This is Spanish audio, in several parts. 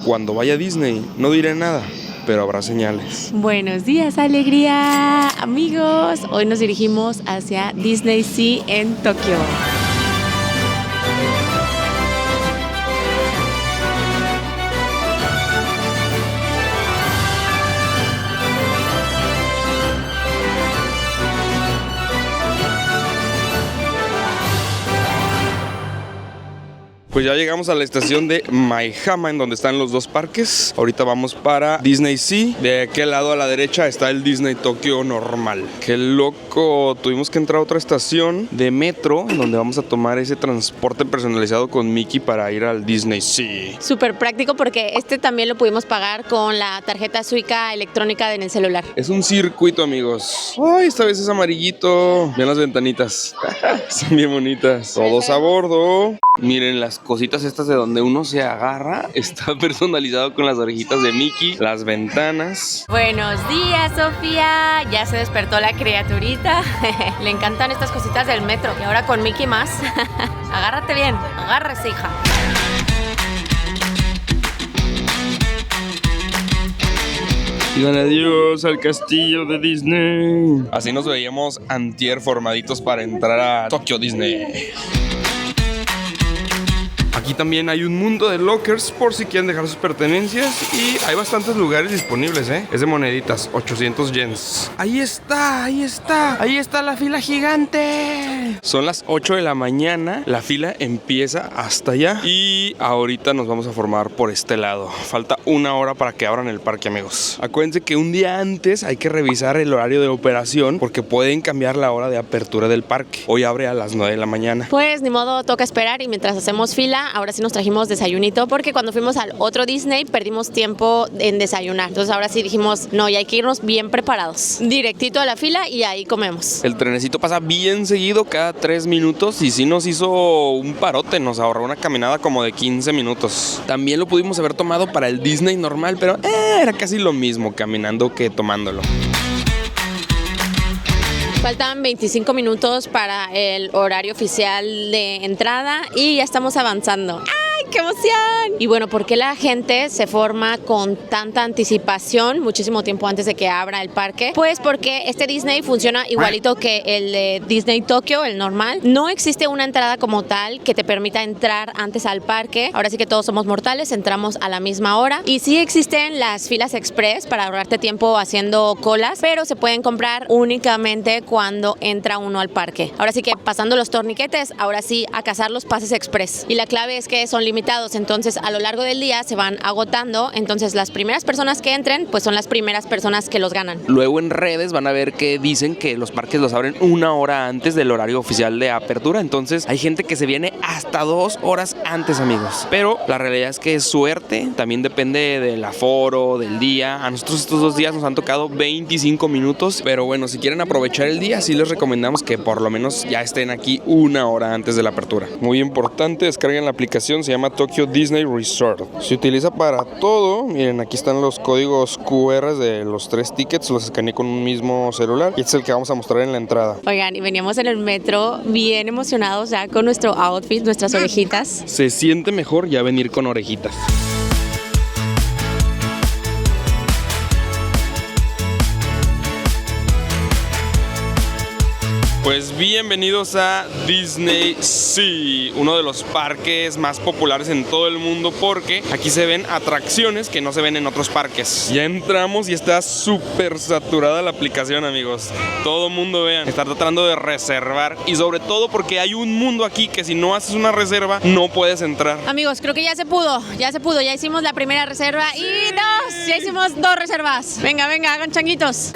cuando vaya a Disney no diré nada, pero habrá señales. Buenos días, alegría, amigos. Hoy nos dirigimos hacia Disney Sea en Tokio. Pues ya llegamos a la estación de Maihama, en donde están los dos parques. Ahorita vamos para Disney Sea. De aquel lado a la derecha está el Disney Tokio normal. Qué loco, tuvimos que entrar a otra estación de metro, donde vamos a tomar ese transporte personalizado con Mickey para ir al Disney Sea. Súper práctico porque este también lo pudimos pagar con la tarjeta Suica electrónica en el celular. Es un circuito, amigos. Ay, esta vez es amarillito. Vean las ventanitas. Son bien bonitas. Todos a bordo. Miren las cositas estas de donde uno se agarra. Está personalizado con las orejitas de Mickey. Las ventanas. Buenos días, Sofía. Ya se despertó la criaturita. Le encantan estas cositas del metro. Y ahora con Mickey más. Agárrate bien. Agárrese, hija. Digan adiós al castillo de Disney. Así nos veíamos antier formaditos para entrar a Tokyo Disney. Aquí también hay un mundo de lockers por si quieren dejar sus pertenencias. Y hay bastantes lugares disponibles, Es de moneditas, 800 yens. Ahí está, ahí está. Ahí está la fila gigante. Son las 8 de la mañana. La fila empieza hasta allá. Y ahorita nos vamos a formar por este lado. Falta una hora para que abran el parque, amigos. Acuérdense que un día antes hay que revisar el horario de operación, porque pueden cambiar la hora de apertura del parque. Hoy abre a las 9 de la mañana. Pues ni modo, toca esperar. Y mientras hacemos fila, ahora sí nos trajimos desayunito, porque cuando fuimos al otro Disney perdimos tiempo en desayunar. Entonces ahora sí dijimos, no, y hay que irnos bien preparados. Directito a la fila y ahí comemos. El trenecito pasa bien seguido, cada 3 minutos, y sí nos hizo un parote, nos ahorró una caminada como de 15 minutos. También lo pudimos haber tomado para el Disney normal, pero era casi lo mismo caminando que tomándolo. Faltan 25 minutos para el horario oficial de entrada y ya estamos avanzando. ¡Ay, qué emoción! Y bueno, ¿por qué la gente se forma con tanta anticipación muchísimo tiempo antes de que abra el parque? Pues porque este Disney funciona igualito que el de Disney Tokio, el normal. No existe una entrada como tal que te permita entrar antes al parque. Ahora sí que todos somos mortales, entramos a la misma hora. Y sí existen las filas express para ahorrarte tiempo haciendo colas, pero se pueden comprar únicamente cuando entra uno al parque. Ahora sí que pasando los torniquetes, ahora sí a cazar los pases express. Y la clave es que son limitados, entonces a lo largo del día se van agotando. Entonces las primeras personas que entren, pues son las primeras personas que los ganan. Luego en redes van a ver que dicen que los parques los abren una hora antes del horario oficial de apertura. Entonces hay gente que se viene hasta 2 horas antes, amigos. Pero la realidad es que es suerte, también depende del aforo, del día. A nosotros estos 2 días nos han tocado 25 minutos. Pero bueno, si quieren aprovechar el día, sí les recomendamos que por lo menos ya estén aquí 1 hora antes de la apertura. Muy importante, descarguen la aplicación, se llama Tokyo Disney Resort. Se utiliza para todo. Miren, aquí están los códigos QR de los 3 tickets, los escaneé con un mismo celular y este es el que vamos a mostrar en la entrada. Oigan, y veníamos en el metro bien emocionados ya con nuestro outfit, nuestras orejitas. Se siente mejor ya venir con orejitas. Pues bienvenidos a Disney Sea, uno de los parques más populares en todo el mundo, porque aquí se ven atracciones que no se ven en otros parques. Ya entramos y está súper saturada la aplicación, amigos. Todo mundo, vean, está tratando de reservar, y sobre todo porque hay un mundo aquí que si no haces una reserva no puedes entrar. Amigos, creo que ya se pudo, ya hicimos la primera reserva. ¡Sí! Y ya hicimos 2 reservas. Venga, hagan changuitos.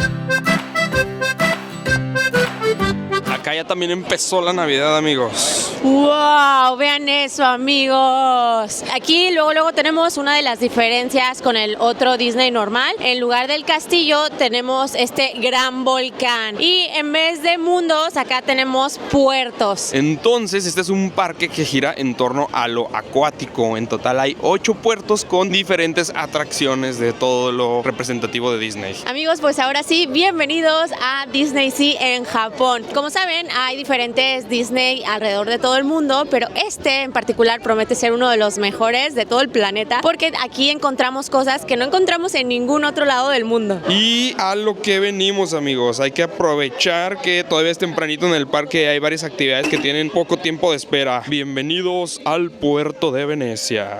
Acá ya también empezó la Navidad, amigos. ¡Wow! Vean eso, amigos. Aquí luego tenemos una de las diferencias con el otro Disney normal. En lugar del castillo tenemos este gran volcán. Y en vez de mundos, acá tenemos puertos. Entonces, este es un parque que gira en torno a lo acuático. En total hay 8 puertos con diferentes atracciones de todo lo representativo de Disney. Amigos, pues ahora sí, bienvenidos a Disney Sea en Japón. Como saben, saben, hay diferentes Disney alrededor de todo el mundo, pero este en particular promete ser uno de los mejores de todo el planeta, porque aquí encontramos cosas que no encontramos en ningún otro lado del mundo. Y a lo que venimos, amigos, hay que aprovechar que todavía es tempranito en el parque, hay varias actividades que tienen poco tiempo de espera. Bienvenidos al puerto de Venecia.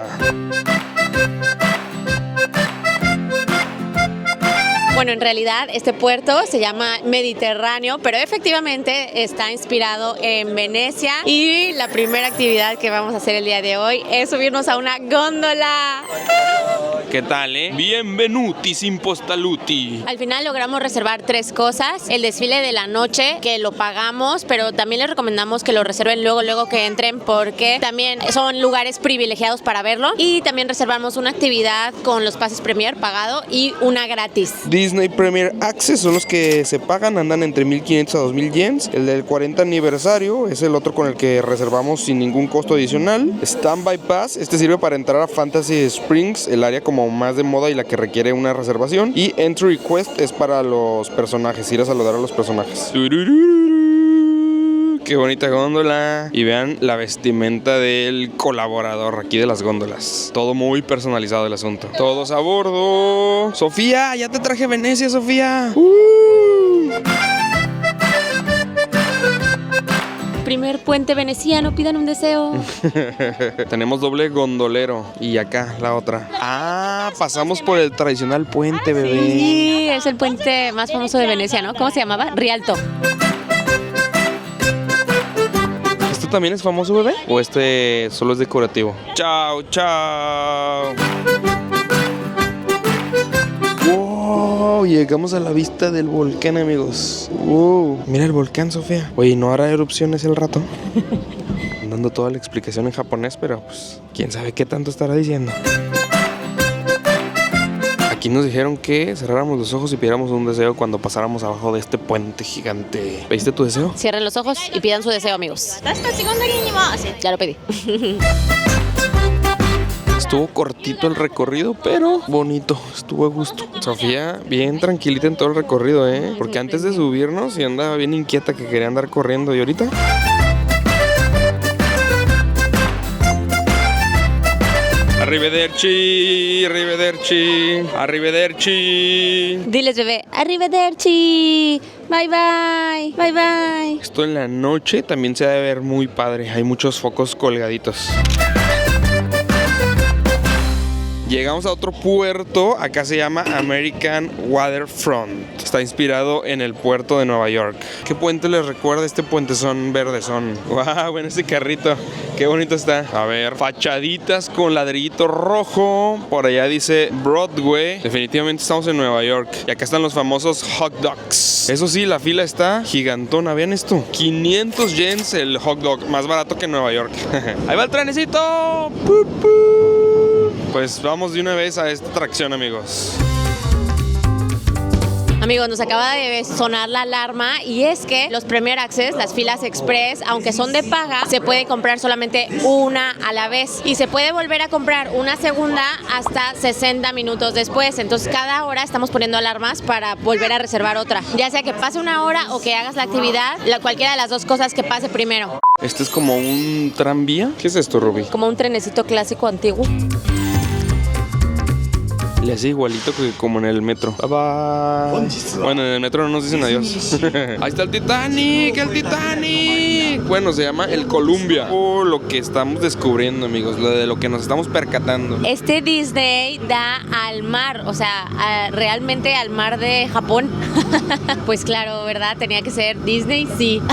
Bueno, en realidad este puerto se llama Mediterráneo, pero efectivamente está inspirado en Venecia y la primera actividad que vamos a hacer el día de hoy es subirnos a una góndola. ¿Qué tal, Bienvenuti impostaluti. Al final logramos reservar 3 cosas: el desfile de la noche, que lo pagamos, pero también les recomendamos que lo reserven luego que entren, porque también son lugares privilegiados para verlo, y también reservamos una actividad con los pases Premier pagado y una gratis. Disney Premier Access son los que se pagan, andan entre 1,500 a 2,000 yens. El del 40 aniversario es el otro con el que reservamos sin ningún costo adicional. Standby Pass, este sirve para entrar a Fantasy Springs, el área como más de moda y la que requiere una reservación. Y Entry Request es para los personajes, ir a saludar a los personajes. Qué bonita góndola. Y vean la vestimenta del colaborador aquí de las góndolas. Todo muy personalizado el asunto. Todos a bordo. Sofía, ya te traje Venecia, Sofía. Primer puente veneciano, pidan un deseo. Tenemos doble gondolero. Y acá la otra. Ah, pasamos por el tradicional puente, bebé. Sí, es el puente más famoso de Venecia, ¿no? ¿Cómo se llamaba? Rialto. ¿Esto también es famoso, bebé? ¿O este solo es decorativo? Chao, chao. Wow, llegamos a la vista del volcán, amigos. Wow, mira el volcán, Sofía. Oye, ¿no hará erupciones el rato? Dando toda la explicación en japonés, pero pues quién sabe qué tanto estará diciendo. Aquí nos dijeron que cerráramos los ojos y pidiéramos un deseo cuando pasáramos abajo de este puente gigante. ¿Pediste tu deseo? Cierren los ojos y pidan su deseo, amigos. Ya lo pedí. Estuvo cortito el recorrido, pero bonito, estuvo a gusto. Sofía, bien tranquilita en todo el recorrido, porque antes de subirnos y andaba bien inquieta que quería andar corriendo. ¿Y ahorita? Arrivederci, arrivederci, arrivederci. Diles, bebé, arrivederci. Bye, bye, bye, bye. Esto en la noche también se ha de ver muy padre. Hay muchos focos colgaditos. Llegamos a otro puerto, acá se llama American Waterfront. Está inspirado en el puerto de Nueva York. ¿Qué puente les recuerda este puentezón verdezón? ¡Wow! En ese carrito, qué bonito está. A ver, fachaditas con ladrillito rojo. Por allá dice Broadway. Definitivamente estamos en Nueva York. Y acá están los famosos hot dogs. Eso sí, la fila está gigantona. Vean esto, 500 yens el hot dog, más barato que en Nueva York. Ahí va el trenecito. ¡Pup, pup! Pues vamos de una vez a esta atracción, amigos. Amigos, nos acaba de sonar la alarma y es que los Premier Access, las filas express, aunque son de paga, se puede comprar solamente una a la vez y se puede volver a comprar una segunda hasta 60 minutos después. Entonces cada hora estamos poniendo alarmas para volver a reservar otra, ya sea que pase una hora o que hagas la actividad, cualquiera de las dos cosas que pase primero. Este es como un tranvía. ¿Qué es esto, Ruby? Como un trenecito clásico antiguo. Le hace igualito que como en el metro. Bye bye. Bueno, en el metro no nos dicen adiós. Ahí está el Titanic, el Titanic. Bueno, se llama el Columbia. Oh, lo que estamos descubriendo, amigos, de lo que nos estamos percatando. Este Disney da al mar, o sea, realmente al mar de Japón. Pues claro, ¿verdad? Tenía que ser Disney, sí.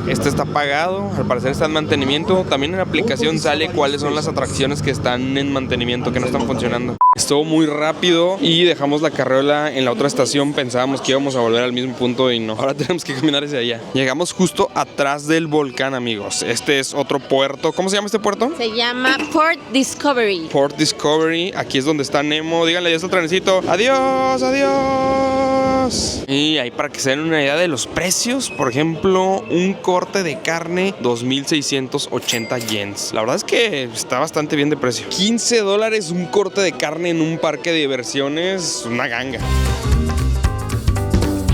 Este está pagado, al parecer está en mantenimiento. También en la aplicación sale cuáles son las atracciones que están en mantenimiento, que no están funcionando. Estuvo muy rápido y dejamos la carriola en la otra estación. Pensábamos que íbamos a volver al mismo punto y no. Ahora tenemos que caminar hacia allá. Llegamos justo atrás del volcán, amigos. Este es otro puerto. ¿Cómo se llama este puerto? Se llama Port Discovery. Port Discovery. Aquí es donde está Nemo. Díganle, ya está el trenecito. Adiós, adiós. Y ahí para que se den una idea de los precios, por ejemplo, un corte de carne, 2,680 yens. La verdad es que está bastante bien de precio. $15 un corte de carne en un parque de diversiones, una ganga.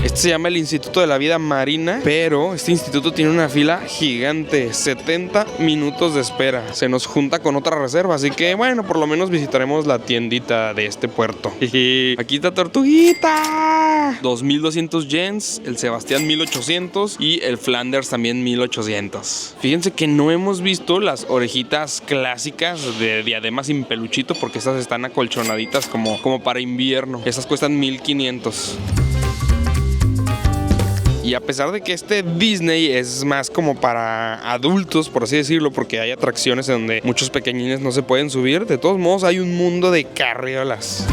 Este se llama el Instituto de la Vida Marina, pero este instituto tiene una fila gigante, 70 minutos de espera. Se nos junta con otra reserva, así que bueno, por lo menos visitaremos la tiendita de este puerto. Aquí está Tortuguita. 2.200 yens, el Sebastián 1.800 y el Flanders también 1.800. Fíjense que no hemos visto las orejitas clásicas de diadema sin peluchito porque estas están acolchonaditas como para invierno. Estas cuestan 1.500. Y a pesar de que este Disney es más como para adultos, por así decirlo, porque hay atracciones en donde muchos pequeñines no se pueden subir, de todos modos hay un mundo de carriolas.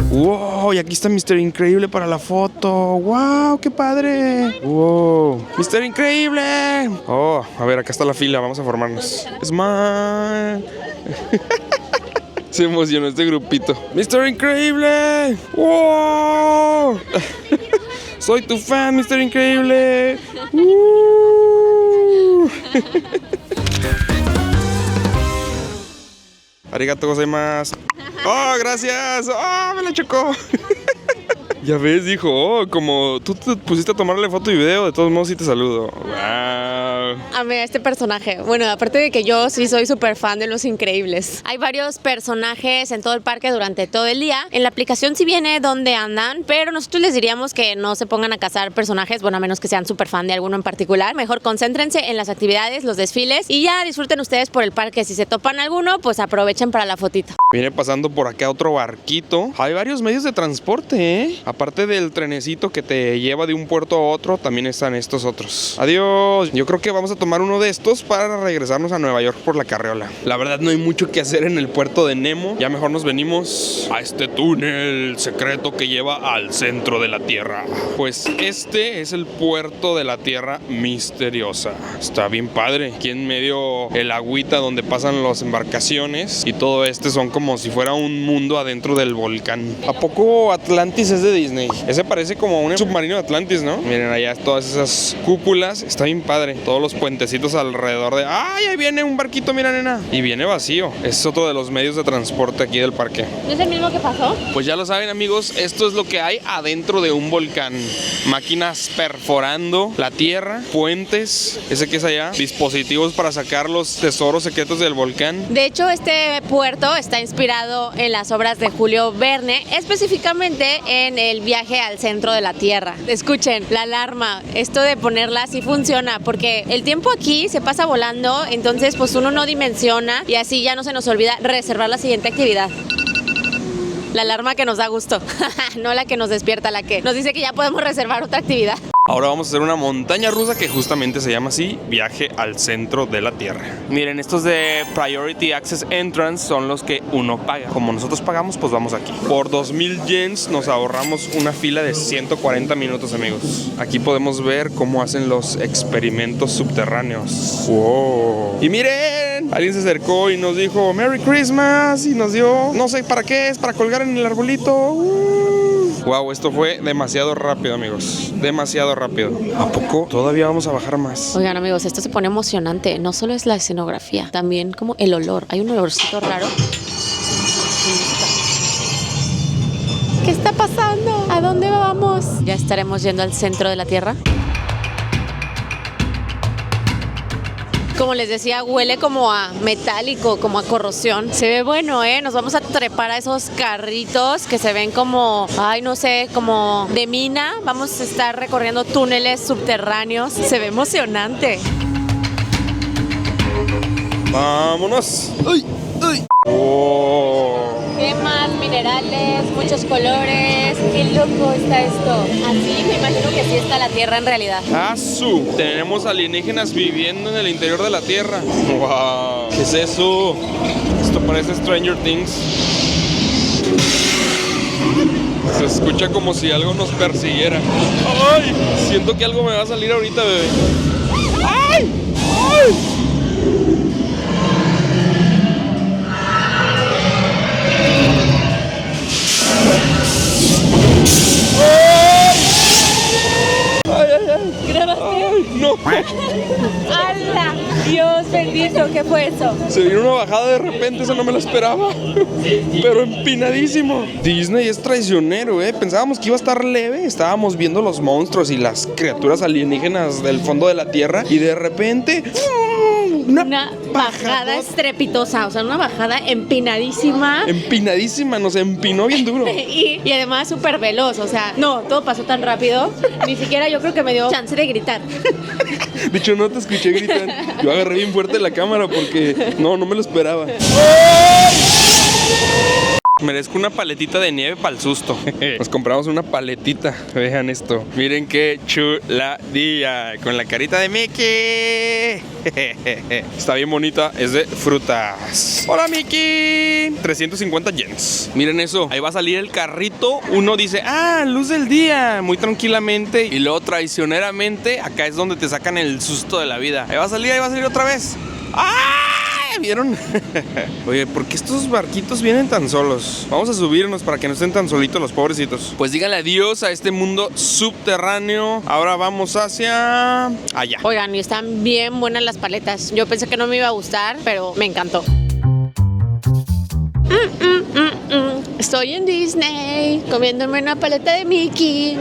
¡Wow! Y aquí está Mr. Increíble para la foto. ¡Wow! ¡Qué padre! ¡Wow! ¡Mr. Increíble! Oh, a ver, acá está la fila. Vamos a formarnos. ¡Smile! Se emocionó este grupito. ¡Mr. Increíble! ¡Wow! Soy tu fan, Mr. Increíble. Arigato gozaimasu. ¡Oh, gracias! ¡Oh, me la chocó! Ya ves, dijo, oh, como tú te pusiste a tomarle foto y video, de todos modos sí te saludo. ¡Wow! Amé a este personaje. Bueno, aparte de que yo sí soy súper fan de Los Increíbles. Hay varios personajes en todo el parque durante todo el día. En la aplicación sí viene dónde andan, pero nosotros les diríamos que no se pongan a cazar personajes, bueno, a menos que sean súper fan de alguno en particular. Mejor concéntrense en las actividades, los desfiles y ya disfruten ustedes por el parque. Si se topan alguno, pues aprovechen para la fotito. Viene pasando por acá otro barquito. Hay varios medios de transporte, ¿eh? Aparte del trenecito que te lleva de un puerto a otro, también están estos otros. Adiós. Yo creo que vamos a tomar uno de estos para regresarnos a Nueva York por la carriola. La verdad no hay mucho que hacer en el puerto de Nemo. Ya mejor nos venimos a este túnel secreto que lleva al centro de la Tierra. Pues este es el puerto de la Tierra misteriosa. Está bien padre. Aquí en medio el agüita donde pasan las embarcaciones y todo este son como si fuera un mundo adentro del volcán. ¿A poco Atlantis es de Disney? Ese parece como un submarino de Atlantis, ¿no? Miren allá todas esas cúpulas. Está bien padre. Todos los puentecitos alrededor de... ¡Ay! Ahí viene un barquito, mira, nena. Y viene vacío. Es otro de los medios de transporte aquí del parque. ¿No es el mismo que pasó? Pues ya lo saben, amigos. Esto es lo que hay adentro de un volcán. Máquinas perforando la tierra, puentes, ese que es allá, dispositivos para sacar los tesoros secretos del volcán. De hecho, este puerto está inspirado en las obras de Julio Verne, específicamente en el viaje al centro de la Tierra. Escuchen, la alarma, esto de ponerla sí funciona, porque el tiempo aquí se pasa volando, entonces pues uno no dimensiona y así ya no se nos olvida reservar la siguiente actividad. La alarma que nos da gusto, no la que nos despierta, la que nos dice que ya podemos reservar otra actividad. Ahora vamos a hacer una montaña rusa que justamente se llama así, Viaje al Centro de la Tierra. Miren, estos de Priority Access Entrance son los que uno paga. Como nosotros pagamos, pues vamos aquí. Por 2.000 yens nos ahorramos una fila de 140 minutos, amigos. Aquí podemos ver cómo hacen los experimentos subterráneos. ¡Wow! Y miren, alguien se acercó y nos dijo Merry Christmas y nos dio, no sé para qué, es para colgar en el arbolito. Wow, esto fue demasiado rápido, amigos. Demasiado rápido. ¿A poco todavía vamos a bajar más? Oigan, amigos, esto se pone emocionante. No solo es la escenografía, también como el olor. Hay un olorcito raro. ¿Qué está pasando? ¿A dónde vamos? Ya estaremos yendo al centro de la Tierra. Como les decía, huele como a metálico, como a corrosión. Se ve bueno, ¿eh? Nos vamos a trepar a esos carritos que se ven como, ay, no sé, como de mina. Vamos a estar recorriendo túneles subterráneos. Se ve emocionante. ¡Vámonos! ¡Ay! ¡Ay! ¡Oh! Gemas, minerales, muchos colores. ¡Qué loco está esto! Así me imagino que así está la Tierra en realidad. ¡Asu! Tenemos alienígenas viviendo en el interior de la Tierra. ¡Wow! ¿Qué es eso? Esto parece Stranger Things. Se escucha como si algo nos persiguiera. ¡Ay! Siento que algo me va a salir ahorita, bebé. ¡Ay! ¡Ay! ¿Grabaste? Ay, no. ¡Hala! Dios bendito. eso? ¿Qué fue eso? Se vino una bajada de repente, eso no me lo esperaba. Pero empinadísimo. Disney es traicionero, Pensábamos que iba a estar leve. Estábamos viendo los monstruos y las criaturas alienígenas del fondo de la tierra. Y de repente... Una bajada estrepitosa, o sea, una bajada empinadísima. Empinadísima, nos empinó bien duro. Y además súper veloz, o sea, no, todo pasó tan rápido. Ni siquiera yo creo que me dio chance de gritar. De hecho, no te escuché gritar. Yo agarré bien fuerte la cámara porque no me lo esperaba. Merezco una paletita de nieve para el susto. Nos compramos una paletita. Vean esto. Miren qué chuladilla. Con la carita de Mickey. Está bien bonita. Es de frutas. Hola, Mickey. 350 yens. Miren eso. Ahí va a salir el carrito. Uno dice, luz del día. Muy tranquilamente. Y luego traicioneramente, acá es donde te sacan el susto de la vida. Ahí va a salir otra vez. ¿Vieron? Oye, ¿por qué estos barquitos vienen tan solos? Vamos a subirnos para que no estén tan solitos los pobrecitos. Pues díganle adiós a este mundo subterráneo. Ahora vamos hacia allá. Oigan, y están bien buenas las paletas. Yo pensé que no me iba a gustar, pero me encantó. Estoy en Disney comiéndome una paleta de Mickey.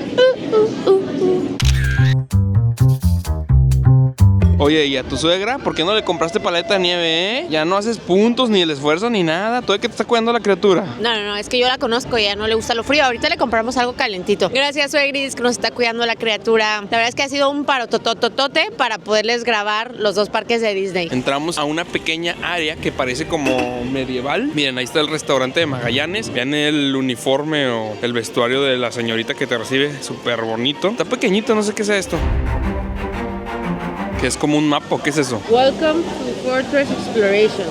Oye, ¿y a tu suegra? ¿Por qué no le compraste paleta de nieve, Ya no haces puntos, ni el esfuerzo, ni nada. ¿Todo que te está cuidando la criatura? No, es que yo la conozco y a ella no le gusta lo frío. Ahorita le compramos algo calentito. Gracias, suegris, que nos está cuidando la criatura. La verdad es que ha sido un parotototote para poderles grabar los dos parques de Disney. Entramos a una pequeña área que parece como medieval. Miren, ahí está el restaurante de Magallanes. Vean el uniforme o el vestuario de la señorita que te recibe. Súper bonito. Está pequeñito, no sé qué sea esto. ¿Que es como un mapa o qué es eso? Welcome to Fortress Exploration.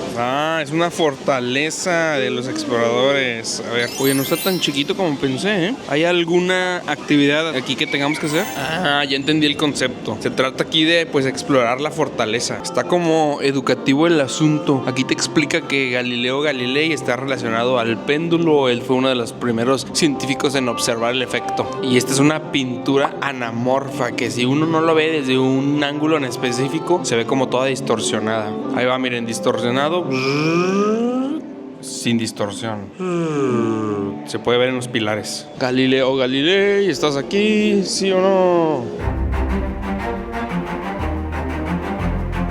Es una fortaleza de los exploradores. A ver, oye, no está tan chiquito como pensé, ¿Hay alguna actividad aquí que tengamos que hacer? Ya entendí el concepto. Se trata aquí de, pues, explorar la fortaleza. Está como educativo el asunto. Aquí te explica que Galileo Galilei está relacionado al péndulo. Él fue uno de los primeros científicos en observar el efecto. Y esta es una pintura anamorfa que si uno no lo ve desde un ángulo en específico, se ve como toda distorsionada. Ahí va, miren, distorsionado. Sin distorsión. Se puede ver en los pilares. Galileo Galilei, ¿estás aquí? ¿Sí o no?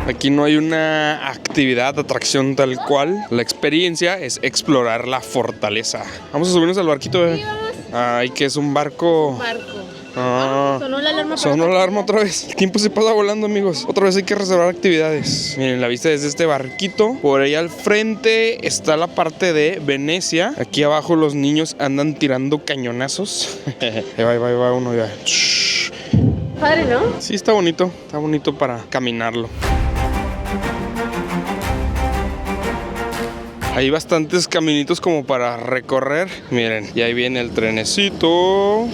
Aquí no hay una actividad, atracción tal cual. La experiencia es explorar la fortaleza. Vamos a subirnos al barquito. Sí, vamos. Ay, que es un barco. Sonó la alarma. Sonó la alarma otra vez. El tiempo se pasa volando, amigos. Otra vez hay que reservar actividades. Miren, la vista desde este barquito. Por ahí al frente está la parte de Venecia. Aquí abajo los niños andan tirando cañonazos. Ahí va uno ya. Padre, ¿no? Sí, está bonito. Está bonito para caminarlo. Hay bastantes caminitos como para recorrer. Miren, y ahí viene el trenecito.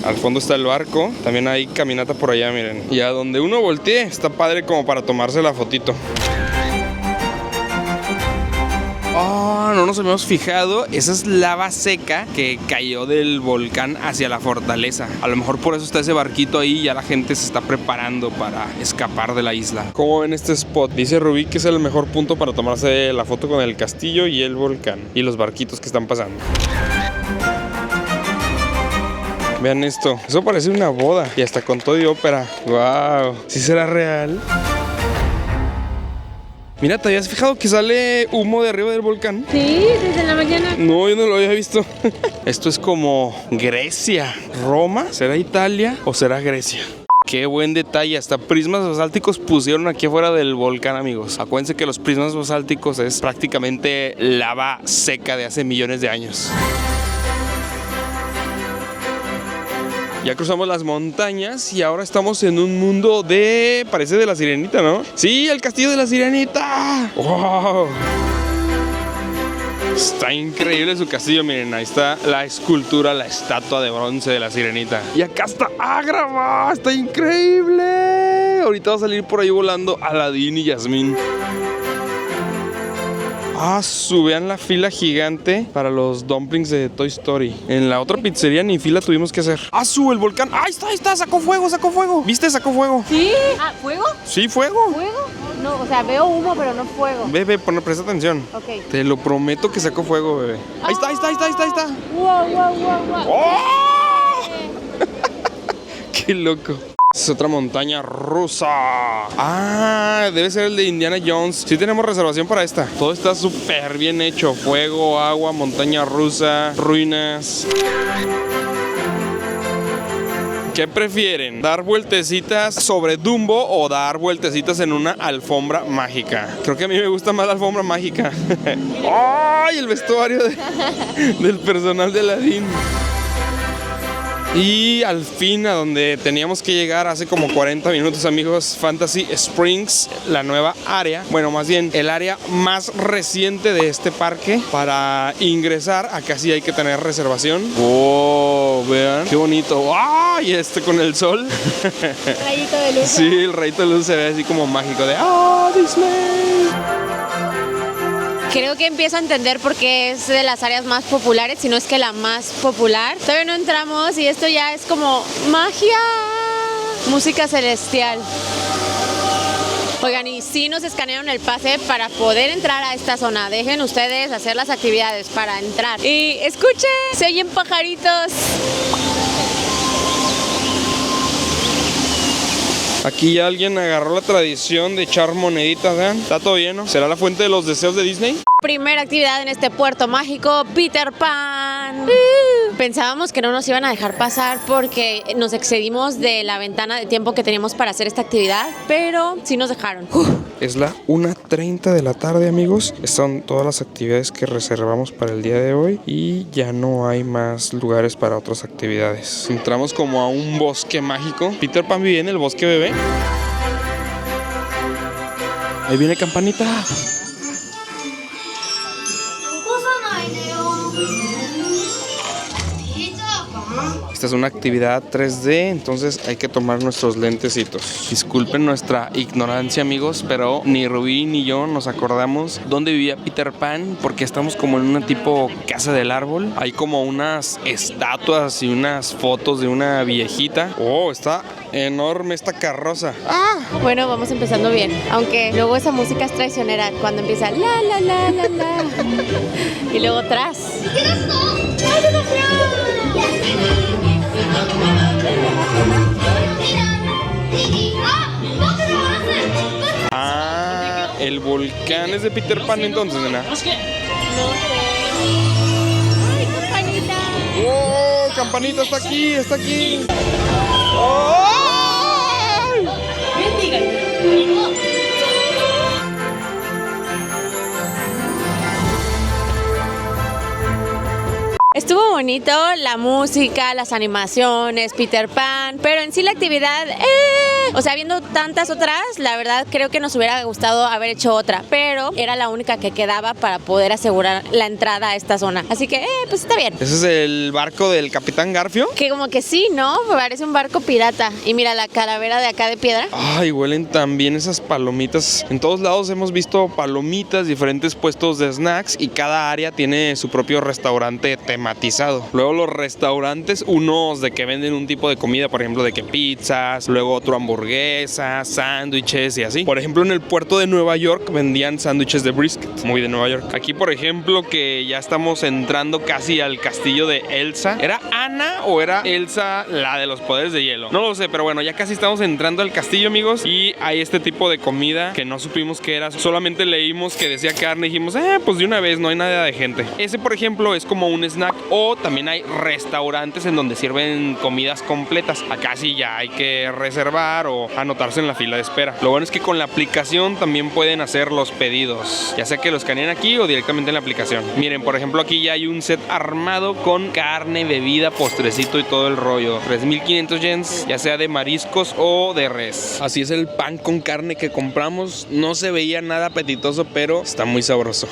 Al fondo está el barco. También hay caminata por allá, miren. Y a donde uno voltee, está padre como para tomarse la fotito. No nos habíamos fijado. Esa es lava seca que cayó del volcán hacia la fortaleza. A lo mejor por eso está ese barquito ahí y ya la gente se está preparando para escapar de la isla. ¿Cómo ven este spot? Dice Rubí que es el mejor punto para tomarse la foto con el castillo y el volcán y los barquitos que están pasando. Vean esto. Eso parece una boda y hasta con todo y ópera. ¡Wow! ¿Sí será real? Mira, ¿te habías fijado que sale humo de arriba del volcán? Sí, desde la mañana. No, yo no lo había visto. Esto es como Grecia. ¿Roma? ¿Será Italia o será Grecia? Qué buen detalle, hasta prismas basálticos pusieron aquí afuera del volcán, amigos. Acuérdense que los prismas basálticos es prácticamente lava seca de hace millones de años. Ya cruzamos las montañas y ahora estamos en un mundo de... parece de la Sirenita, ¿no? ¡Sí, el castillo de la Sirenita! ¡Wow! Está increíble su castillo, miren, ahí está la escultura, la estatua de bronce de la Sirenita. Y acá está Ágrava, está increíble. Ahorita va a salir por ahí volando Aladín y Yasmín. Vean la fila gigante para los dumplings de Toy Story. En la otra pizzería ni fila tuvimos que hacer. El volcán. Ahí está, sacó fuego. ¿Viste? Sacó fuego. ¿Sí? ¿Fuego? Sí, fuego. ¿Fuego? no, o sea, veo humo, pero no fuego. Ve, presta atención. Ok. Te lo prometo que sacó fuego, bebé. Ahí está. Wow. ¡Oh! ¡Qué loco! Es otra montaña rusa. Ah, debe ser el de Indiana Jones. Sí tenemos reservación para esta. Todo está súper bien hecho. Fuego, agua, montaña rusa, ruinas. ¿Qué prefieren? ¿Dar vueltecitas sobre Dumbo o dar vueltecitas en una alfombra mágica? Creo que a mí me gusta más la alfombra mágica. ¡Ay! El vestuario del personal de Aladdin. Y al fin, a donde teníamos que llegar hace como 40 minutos, amigos, Fantasy Springs, la nueva área. Bueno, más bien, el área más reciente de este parque. Para ingresar, acá sí hay que tener reservación. ¡Oh! Vean, qué bonito. ¡Ah! Y con el sol. Rayito de luz. Sí, el rayito de luz se ve así como mágico de ¡ah, Disney! Creo que empiezo a entender por qué es de las áreas más populares, si no es que la más popular. Todavía no entramos y esto ya es como magia, música celestial. Oigan, y sí nos escanearon el pase para poder entrar a esta zona. Dejen ustedes hacer las actividades para entrar. Y escuchen, se oyen pajaritos. Aquí ya alguien agarró la tradición de echar moneditas, ¿vean? Está todo lleno. ¿Será la fuente de los deseos de Disney? Primera actividad en este puerto mágico, Peter Pan. Pensábamos que no nos iban a dejar pasar porque nos excedimos de la ventana de tiempo que teníamos para hacer esta actividad, pero sí nos dejaron. Es la 1:30 de la tarde, amigos. Estas son todas las actividades que reservamos para el día de hoy y ya no hay más lugares para otras actividades. Entramos como a un bosque mágico. Peter Pan vivía en el bosque, bebé. Ahí viene Campanita. Esta es una actividad 3D, entonces hay que tomar nuestros lentecitos. Disculpen nuestra ignorancia, amigos, pero ni Rubí ni yo nos acordamos dónde vivía Peter Pan, porque estamos como en una tipo casa del árbol. Hay como unas estatuas y unas fotos de una viejita. Oh, está enorme esta carroza. ¡Ah! Bueno, vamos empezando bien, aunque luego esa música es traicionera cuando empieza la la la la la y luego atrás. Ah, el volcán es de Peter Pan entonces, nena. No sé. ¡Ay, Campanita! ¡Oh! Campanita está aquí, está aquí. ¡Oh! Estuvo bonito la música, las animaciones, Peter Pan, pero en sí la actividad, o sea, viendo tantas otras, la verdad creo que nos hubiera gustado haber hecho otra, pero era la única que quedaba para poder asegurar la entrada a esta zona. Así que, pues está bien. ¿Ese es el barco del Capitán Garfio? Que como que sí, ¿no? Parece un barco pirata. Y mira la calavera de acá de piedra. Ay, huelen tan bien esas palomitas. En todos lados hemos visto palomitas, diferentes puestos de snacks y cada área tiene su propio restaurante tematizado. Luego los restaurantes, unos de que venden un tipo de comida, por ejemplo, de que pizzas, luego otro hamburguesas, sándwiches y así. Por ejemplo, en el puerto de Nueva York vendían sándwiches de brisket, muy de Nueva York. Aquí, por ejemplo, que ya estamos entrando casi al castillo de Elsa. ¿Era Anna o era Elsa la de los poderes de hielo? No lo sé, pero bueno, ya casi estamos entrando al castillo, amigos. Y hay este tipo de comida que no supimos qué era. Solamente leímos que decía carne y dijimos, pues de una vez, no hay nada de gente. Ese, por ejemplo, es como un snack. O también hay restaurantes en donde sirven comidas completas. Acá sí ya hay que reservar o anotarse en la fila de espera. Lo bueno es que con la aplicación también pueden hacer los pedidos, ya sea que los escaneen aquí o directamente en la aplicación. Miren, por ejemplo, aquí ya hay un set armado con carne, bebida, postrecito y todo el rollo. 3.500 yens, ya sea de mariscos o de res. Así es el pan con carne que compramos. No se veía nada apetitoso, pero está muy sabroso.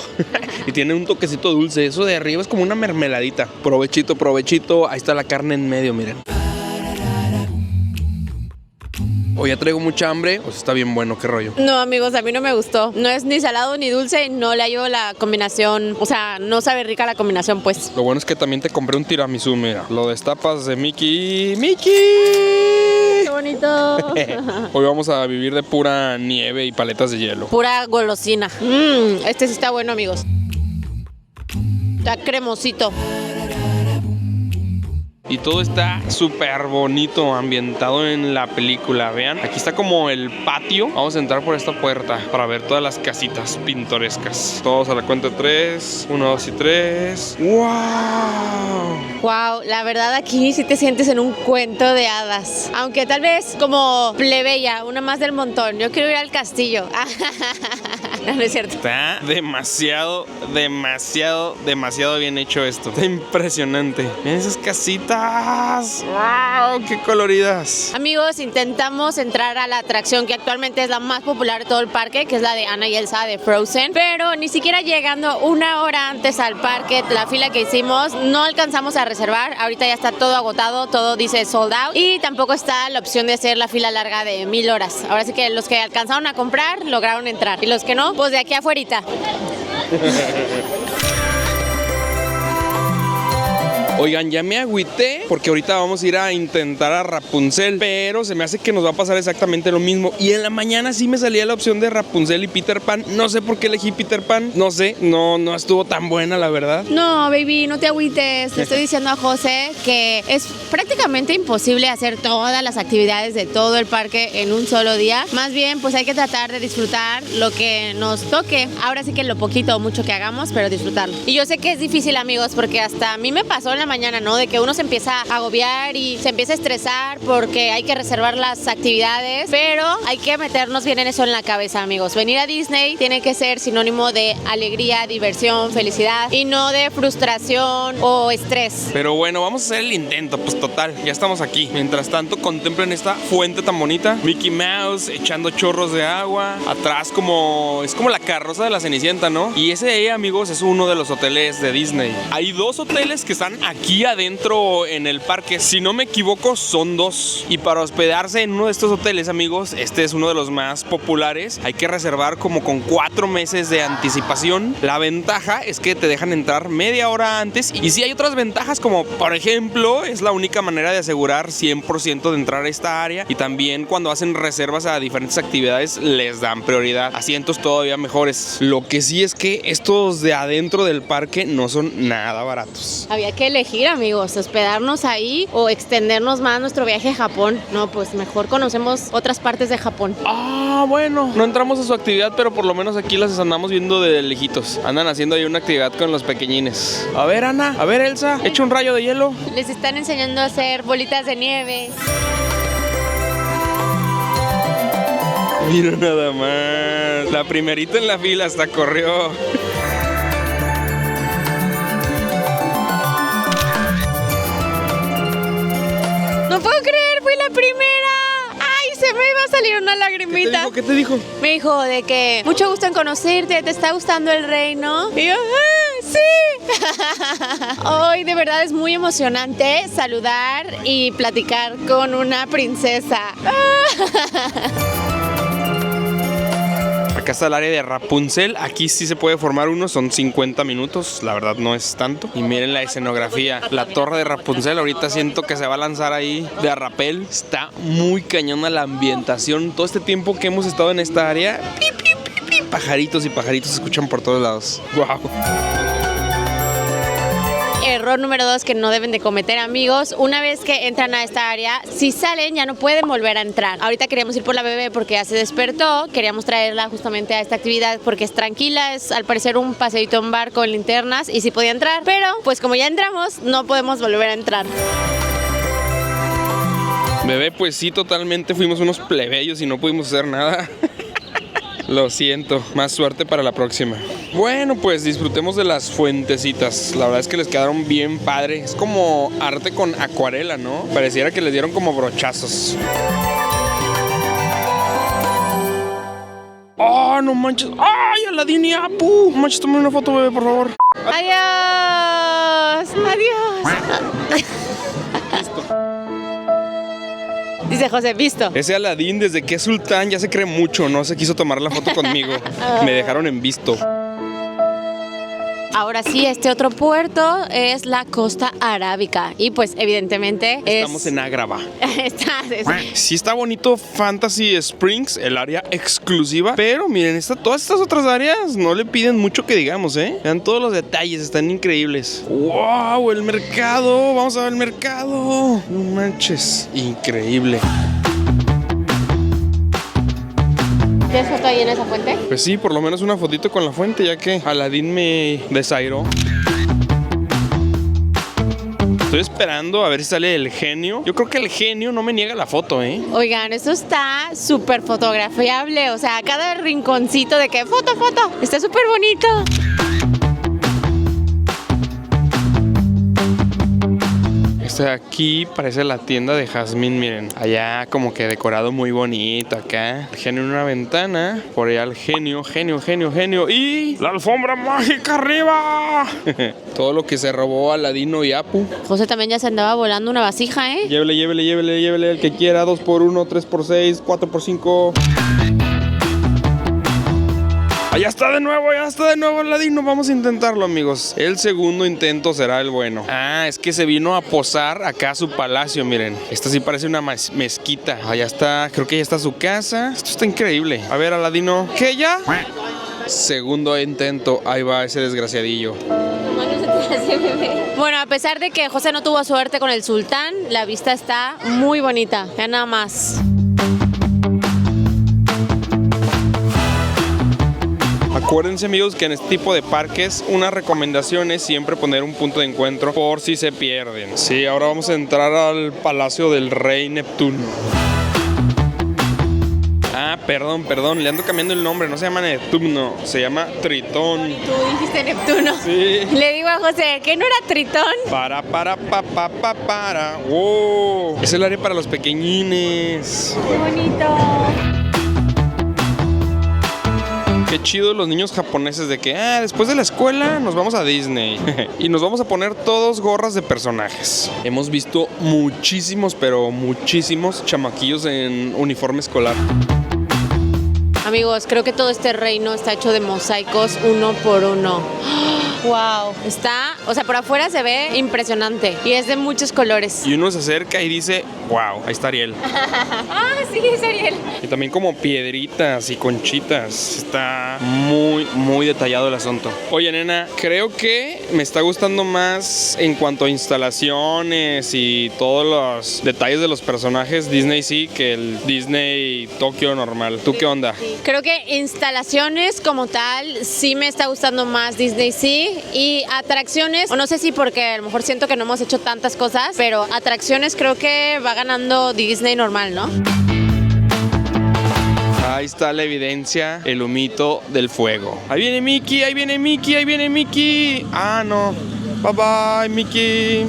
Y tiene un toquecito dulce. Eso de arriba es como una mermeladita. Provechito, provechito. Ahí está la carne en medio, miren. O ya traigo mucha hambre, pues está bien bueno, qué rollo. No, amigos, a mí no me gustó. No es ni salado ni dulce, no le hallo la combinación. O sea, no sabe rica la combinación, pues. Lo bueno es que también te compré un tiramisú, mira. Lo destapas de Mickey. ¡Mickey! ¡Qué bonito! Hoy vamos a vivir de pura nieve y paletas de hielo. Pura golosina. Este sí está bueno, amigos. Está cremosito. Y todo está súper bonito, ambientado en la película. Vean, aquí está como el patio. Vamos a entrar por esta puerta para ver todas las casitas pintorescas. Todos a la cuenta de 3. 1, 2 y 3. ¡Wow! Wow, la verdad aquí sí te sientes en un cuento de hadas. Aunque tal vez como plebeya, una más del montón. Yo quiero ir al castillo. No es cierto. Está demasiado bien hecho esto. Está impresionante. Miren esas casitas. ¡Wow! ¡Qué coloridas! Amigos, intentamos entrar a la atracción que actualmente es la más popular de todo el parque, que es la de Anna y Elsa de Frozen. Pero ni siquiera llegando una hora antes al parque, la fila que hicimos, no alcanzamos a reservar. Ahorita ya está todo agotado, todo dice sold out. Y tampoco está la opción de hacer la fila larga de 1000 horas. Ahora sí que los que alcanzaron a comprar lograron entrar. Y los que no, pues de aquí afuerita. Oigan, ya me agüité porque ahorita vamos a ir a intentar a Rapunzel, pero se me hace que nos va a pasar exactamente lo mismo. Y en la mañana sí me salía la opción de Rapunzel y Peter Pan. No sé por qué elegí Peter Pan, no sé, no estuvo tan buena, la verdad. No, baby, no te agüites. Le estoy diciendo a José que es prácticamente imposible hacer todas las actividades de todo el parque en un solo día. Más bien, pues hay que tratar de disfrutar lo que nos toque. Ahora sí que lo poquito o mucho que hagamos, pero disfrutarlo. Y yo sé que es difícil, amigos, porque hasta a mí me pasó en la mañana, ¿no? De que uno se empieza a agobiar y se empieza a estresar porque hay que reservar las actividades, pero hay que meternos bien en eso en la cabeza, amigos. Venir a Disney tiene que ser sinónimo de alegría, diversión, felicidad y no de frustración o estrés. Pero bueno, vamos a hacer el intento, pues total, ya estamos aquí. Mientras tanto, contemplen esta fuente tan bonita. Mickey Mouse echando chorros de agua. Atrás es como la carroza de la Cenicienta, ¿no? Y ese de ahí, amigos, es uno de los hoteles de Disney. Hay 2 hoteles que están aquí adentro en el parque. Si no me equivoco, son 2. Y para hospedarse en uno de estos hoteles, amigos, este es uno de los más populares. Hay que reservar como con 4 meses de anticipación. La ventaja es que te dejan entrar media hora antes. Y sí hay otras ventajas, como por ejemplo, es la única manera de asegurar 100% de entrar a esta área. Y también cuando hacen reservas a diferentes actividades, les dan prioridad. Asientos todavía mejores. Lo que sí es que estos de adentro del parque no son nada baratos. Había que elegir, amigos, hospedarnos ahí o extendernos más nuestro viaje a Japón. No, pues mejor conocemos otras partes de Japón. Ah, bueno, no entramos a su actividad, pero por lo menos aquí las andamos viendo de lejitos. Andan haciendo ahí una actividad con los pequeñines. A ver, Ana, a ver, Elsa, echa un rayo de hielo. Les están enseñando a hacer bolitas de nieve. Mira nada más. La primerita en la fila hasta corrió. No puedo creer, fui la primera. ¡Ay, se me iba a salir una lagrimita! ¿Qué te dijo? Me dijo de que mucho gusto en conocerte, ¿te está gustando el reino? Y yo, ¡sí! Hoy de verdad es muy emocionante saludar y platicar con una princesa. Acá está el área de Rapunzel. Aquí sí se puede formar uno, son 50 minutos. La verdad no es tanto. Y miren la escenografía. La torre de Rapunzel, ahorita siento que se va a lanzar ahí de a rapel. Está muy cañona la ambientación. Todo este tiempo que hemos estado en esta área, pajaritos y pajaritos se escuchan por todos lados. ¡Wow! Error número 2 que no deben de cometer, amigos. Una vez que entran a esta área, si salen ya no pueden volver a entrar. Ahorita queríamos ir por la bebé porque ya se despertó. Queríamos traerla justamente a esta actividad porque es tranquila. Es al parecer un paseíto en barco en linternas y sí podía entrar. Pero pues como ya entramos, no podemos volver a entrar. Bebé, pues sí, totalmente fuimos unos plebeyos y no pudimos hacer nada. Lo siento, más suerte para la próxima. Bueno, pues disfrutemos de las fuentecitas. La verdad es que les quedaron bien padre. Es como arte con acuarela, ¿no? Pareciera que les dieron como brochazos. ¡Oh, no manches! ¡Ay, Aladín y Apu! No manches, toma una foto, bebé, por favor. ¡Adiós! ¡Adiós! Dice José, visto. Ese Aladín, desde que es sultán, ya se cree mucho. No se quiso tomar la foto conmigo. Me dejaron en visto. Ahora sí, este otro puerto es la Costa Arábica y pues evidentemente estamos en Agrava. Sí está bonito Fantasy Springs, el área exclusiva, pero miren, todas estas otras áreas no le piden mucho que digamos, ¿eh? Vean todos los detalles, están increíbles. ¡Wow! El mercado, vamos a ver el mercado. No manches, increíble. ¿Tienes foto ahí en esa fuente? Pues sí, por lo menos una fotito con la fuente, ya que Aladín me desairó. Estoy esperando a ver si sale el genio. Yo creo que el genio no me niega la foto, ¿eh? Oigan, esto está súper fotografiable. O sea, cada rinconcito de que foto. Está súper bonito. Este de aquí parece la tienda de Jazmín, miren. Allá como que decorado muy bonito acá. El genio en una ventana. Por allá el genio. Y la alfombra mágica arriba. Todo lo que se robó Aladino y Apu. José también ya se andaba volando una vasija, ¿eh? Llévele el que quiera. 2x1, 3x6, 4x5. Ya está de nuevo Aladino. Vamos a intentarlo, amigos. El segundo intento será el bueno. Ah, es que se vino a posar acá a su palacio, miren. Esta sí parece una mezquita. Allá está, creo que ya está su casa. Esto está increíble. A ver, Aladino. ¿Qué ya? Segundo intento. Ahí va ese desgraciadillo. Bueno, a pesar de que José no tuvo suerte con el sultán, la vista está muy bonita. Ya nada más. Acuérdense, amigos, que en este tipo de parques una recomendación es siempre poner un punto de encuentro por si se pierden. Sí, ahora vamos a entrar al Palacio del Rey Neptuno. Ah, perdón, le ando cambiando el nombre, no se llama Neptuno, se llama Tritón. Tú dijiste Neptuno. Sí. Le digo a José, ¿que no era Tritón? Para. ¡Wow! Es el área para los pequeñines. ¡Qué bonito! Qué chido los niños japoneses de que después de la escuela nos vamos a Disney y nos vamos a poner todos gorras de personajes. Hemos visto muchísimos chamaquillos en uniforme escolar. Amigos, creo que todo este reino está hecho de mosaicos uno por uno. Wow, por afuera se ve impresionante y es de muchos colores. Y uno se acerca y dice, wow, ahí está Ariel. Sí, es Ariel. Y también como piedritas y conchitas. Está muy detallado el asunto. Oye, nena, creo que me está gustando más en cuanto a instalaciones y todos los detalles de los personajes Disney Sea que el Disney Tokio normal. ¿Tú qué onda? Sí. Creo que instalaciones como tal sí me está gustando más Disney Sea. Y atracciones, o no sé si porque a lo mejor siento que no hemos hecho tantas cosas, pero atracciones creo que va ganando Disney normal, ¿no? Ahí está la evidencia, el humito del fuego. Ahí viene Mickey. Ah, no. Bye bye, Mickey.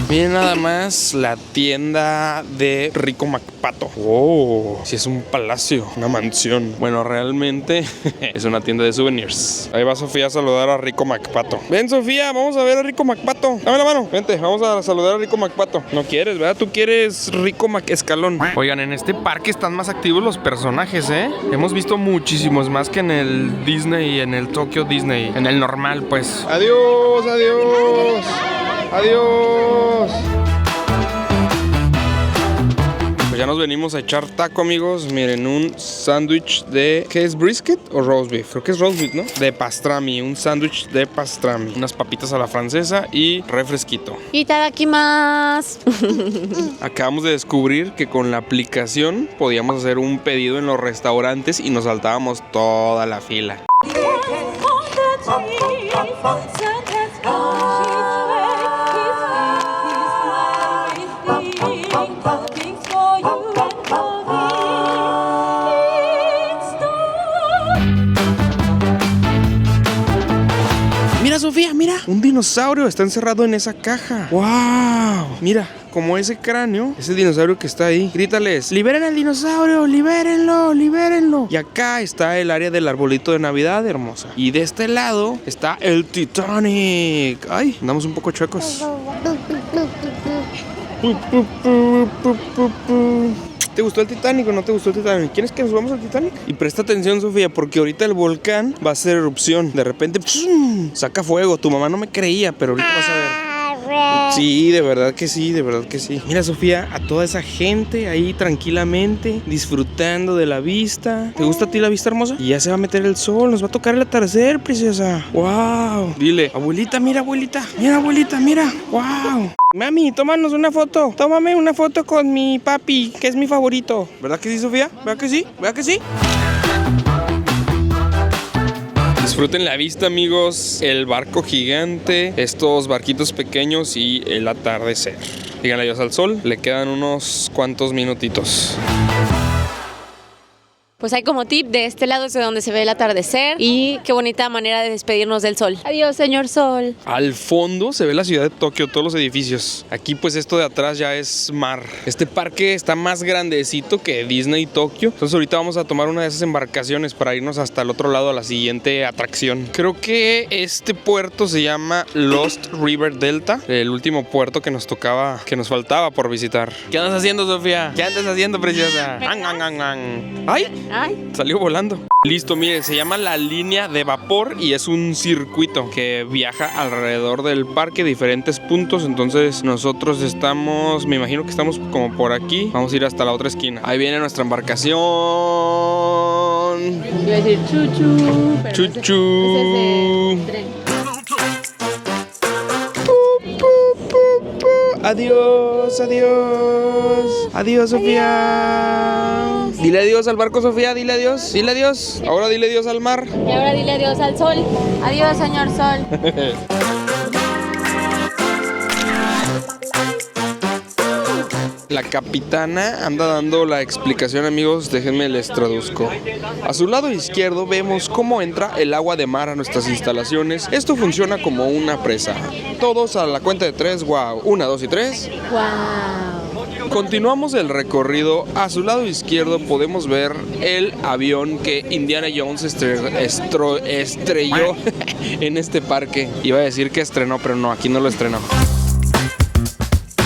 Miren nada más la tienda de Rico McPato. Oh, sí es un palacio, una mansión. Bueno, realmente es una tienda de souvenirs. Ahí va Sofía a saludar a Rico McPato. Ven, Sofía, vamos a ver a Rico McPato. Dame la mano, vente, vamos a saludar a Rico McPato. No quieres, ¿verdad? Tú quieres Rico McEscalón. Oigan, en este parque están más activos los personajes, ¿eh? Hemos visto muchísimos más que en el Disney y en el Tokyo Disney. En el normal, pues. Adiós. Pues ya nos venimos a echar taco, amigos. Miren, un sándwich de... ¿Qué es? ¿Brisket o roast beef? Creo que es roast beef, ¿no? De pastrami, un sándwich de pastrami. Unas papitas a la francesa y refresquito. Itadakimasu. Acabamos de descubrir que con la aplicación podíamos hacer un pedido en los restaurantes y nos saltábamos toda la fila. Mira, Sofía, mira. Un dinosaurio está encerrado en esa caja. ¡Wow! Mira, como ese cráneo, ese dinosaurio que está ahí. Grítales, liberen al dinosaurio, libérenlo. Y acá está el área del arbolito de Navidad, hermosa. Y de este lado está el Titanic. Ay, andamos un poco chuecos. ¿Te gustó el Titanic o no te gustó el Titanic? ¿Quieres que nos vamos al Titanic? Y presta atención, Sofía, porque ahorita el volcán va a hacer erupción. De repente, saca fuego. Tu mamá no me creía, pero ahorita vas a ver. Sí, de verdad que sí, de verdad que sí. Mira, Sofía, a toda esa gente ahí tranquilamente, disfrutando de la vista. ¿Te gusta a ti la vista, hermosa? Y ya se va a meter el sol, nos va a tocar el atardecer, princesa. ¡Wow! Dile, abuelita, mira, abuelita. Mira, abuelita, mira. ¡Wow! Mami, tómanos una foto. Tómame una foto con mi papi, que es mi favorito. ¿Verdad que sí, Sofía? ¿Verdad que sí? ¿Verdad que sí? Disfruten la vista, amigos, el barco gigante, estos barquitos pequeños y el atardecer. Díganle adiós al sol, le quedan unos cuantos minutitos. Pues hay como tip, de este lado es de donde se ve el atardecer y qué bonita manera de despedirnos del sol. Adiós, señor sol. Al fondo se ve la ciudad de Tokio, todos los edificios. Aquí pues esto de atrás ya es mar. Este parque está más grandecito que Disney Tokio. Entonces ahorita vamos a tomar una de esas embarcaciones para irnos hasta el otro lado a la siguiente atracción. Creo que este puerto se llama Lost River Delta, el último puerto que nos tocaba, que nos faltaba por visitar. ¿Qué andas haciendo, Sofía? ¿Qué andas haciendo, preciosa? ¡Ay! Ay. Salió volando. Listo, mire, se llama la línea de vapor y es un circuito que viaja alrededor del parque, diferentes puntos. Entonces nosotros estamos, me imagino que estamos como por aquí. Vamos a ir hasta la otra esquina. Ahí viene nuestra embarcación. Iba a decir chuchu, pero Chuchu. ese es de tren. Adiós, adiós. Adiós, Sofía. Dile adiós al barco, Sofía. Dile adiós. Dile adiós. Ahora dile adiós al mar. Y ahora dile adiós al sol. Adiós, señor sol. La capitana anda dando la explicación, amigos, déjenme les traduzco. A su lado izquierdo vemos cómo entra el agua de mar a nuestras instalaciones. Esto funciona como una presa. Todos a la cuenta de 3, wow. 1, 2 y 3. Wow. Continuamos el recorrido. A su lado izquierdo podemos ver el avión que Indiana Jones estrelló en este parque. Iba a decir que estrenó, pero no, aquí no lo estrenó.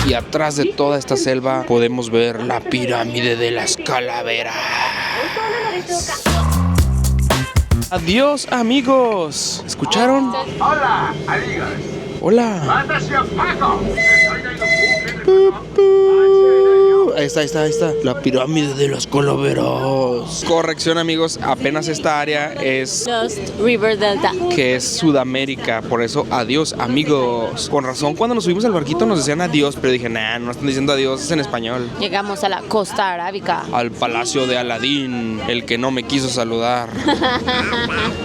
Y atrás de toda esta selva podemos ver la pirámide de las calaveras. Adiós, amigos. ¿Escucharon? Hola, amigos. Hola. Ahí está. La pirámide de los calaveras. Corrección, amigos. Apenas esta área es Lost River Delta. que es Sudamérica, por eso adiós, amigos. Con razón, cuando nos subimos al barquito nos decían adiós, pero dije, nah, no están diciendo adiós, es en español. Llegamos a la costa arábica. Al palacio de Aladín, el que no me quiso saludar.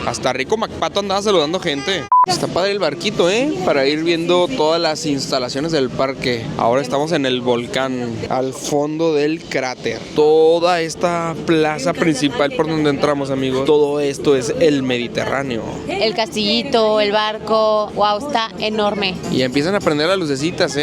Hasta Rico MacPato andaba saludando gente. Está padre el barquito, para ir viendo todas las instalaciones del parque. Ahora estamos en el volcán, al fondo del cráter. Toda esta plaza principal por donde entramos, amigos, todo esto es el Mediterráneo. El castillito, el barco, wow, está enorme. Y empiezan a prender las lucecitas,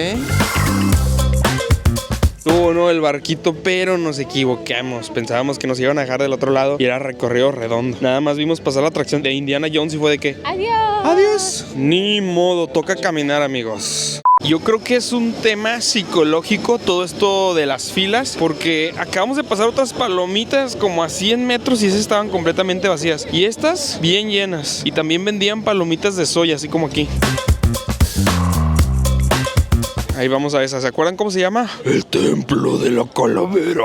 No, el barquito, pero nos equivocamos. Pensábamos que nos iban a dejar del otro lado y era recorrido redondo. Nada más vimos pasar la atracción de Indiana Jones y fue de que... ¡Adiós! ¡Adiós! Ni modo, toca caminar, amigos. Yo creo que es un tema psicológico todo esto de las filas, porque acabamos de pasar otras palomitas como a 100 metros y esas estaban completamente vacías. Y estas bien llenas. Y también vendían palomitas de soya, así como aquí. Ahí vamos a esa. ¿Se acuerdan cómo se llama? El Templo de la Calavera.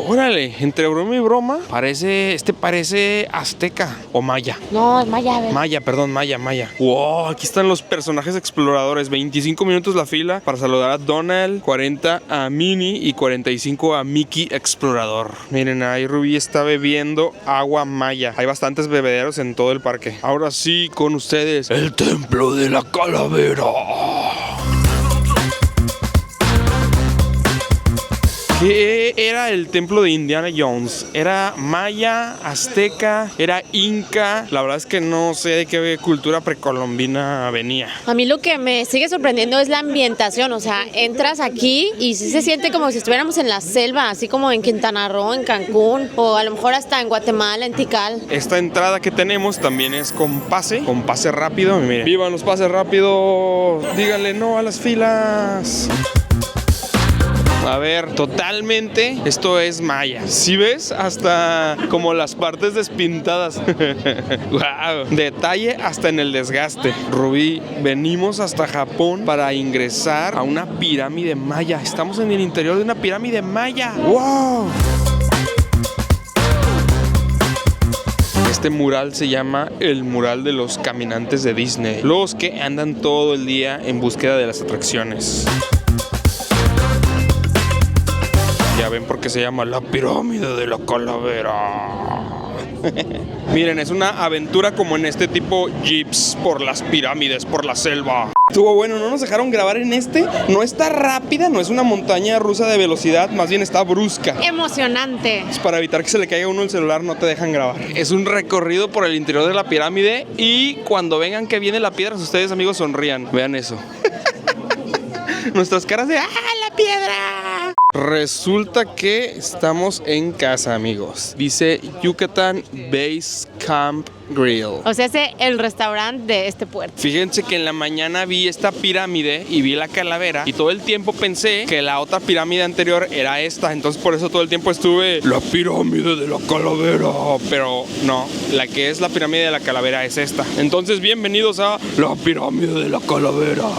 Órale, entre broma y broma, parece azteca o maya. No, es maya, ¿verdad? Maya. Wow, aquí están los personajes exploradores. 25 minutos la fila para saludar a Donald, 40 a Minnie y 45 a Mickey Explorador. Miren, ahí Rubí está bebiendo agua maya. Hay bastantes bebederos en todo el parque. Ahora sí, con ustedes, el Templo de la Calavera. ¿Qué era el templo de Indiana Jones? ¿Era maya, azteca, era inca? La verdad es que no sé de qué cultura precolombina venía. A mí lo que me sigue sorprendiendo es la ambientación, o sea, entras aquí y sí se siente como si estuviéramos en la selva, así como en Quintana Roo, en Cancún, o a lo mejor hasta en Guatemala, en Tikal. Esta entrada que tenemos también es con pase rápido. Miren, ¡vivan los pases rápidos! Díganle no a las filas. A ver, totalmente esto es maya. ¿Sí ves? Hasta como las partes despintadas. Wow. Detalle hasta en el desgaste. Rubí, venimos hasta Japón para ingresar a una pirámide maya. Estamos en el interior de una pirámide maya. ¡Wow! Este mural se llama el mural de los caminantes de Disney, los que andan todo el día en búsqueda de las atracciones. Ya ven por qué se llama la pirámide de la calavera. Miren, es una aventura como en este tipo jeeps por las pirámides, por la selva. Estuvo bueno, no nos dejaron grabar en este. No está rápida, no es una montaña rusa de velocidad, más bien está brusca. Emocionante. Es para evitar que se le caiga a uno el celular, no te dejan grabar. Es un recorrido por el interior de la pirámide y cuando vengan que viene la piedra, ustedes amigos sonrían. Vean eso. Nuestras caras de ¡ah, la piedra! Resulta que estamos en casa, amigos. Dice Yucatán Base Camp Grill. O sea, es el restaurante de este puerto. Fíjense que en la mañana vi esta pirámide y vi la calavera y todo el tiempo pensé que la otra pirámide anterior era esta. Entonces por eso todo el tiempo estuve la pirámide de la calavera. Pero no, la que es la pirámide de la calavera es esta. Entonces bienvenidos a la pirámide de la calavera.